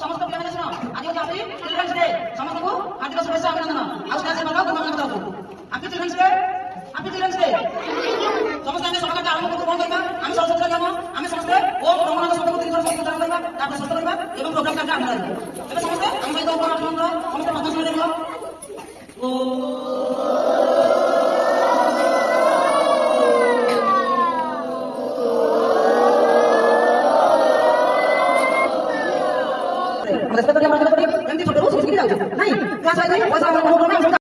समस्त पिलाମାନେ ଶୁଣ ଆଜି ହଉଛି ହାପି ଚିଲଡ୍ରେନ୍ସ ଡେ ସମସ୍ତଙ୍କୁ ହାର୍ଦ୍ଦିକ ଶୁଭେଚ୍ଛା ଅଭିନନ୍ଦନ ଆଉ ସ୍ନେହ ସେବା ଗୁଣ ଗାନ ଦଉଛୁ ହାପି ଚିଲଡ୍ରେନ୍ସ ଡେ ସମସ୍ତେ ଆମେ ସକାଳ ଆରମ୍ଭ କରୁଛୁ କଣ କରିବା ଆମେ ସରସ୍ୱତୀ ନିୟମ ଆମେ ସମସ୍ତେ ଓମ୍ ବ୍ରହ୍ମାଣ୍ଡ ଶବ୍ଦକୁ 3 ଥର ସହିତ ଉଚ୍ଚାରଣ କରିବା ତାପରେ ସ୍ପଷ୍ଟ କରିବା ଏବଂ ପ୍ରୋଗ୍ରାମ କାର୍ଯ୍ୟ ଆରମ୍ଭ କରିବା ଏବେ ସମସ୍ତେ ଆମ ସହିତ ଓମ୍ ବ୍ରହ୍ମାଣ୍ଡ ସମସ୍ତେ ପଦ୍ମ ଶୁଣି ଦେଖିବ ଓ respeto yang mereka beri nanti terus segini aja naik kelas aja pasal ngomong-ngomong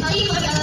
Ahí,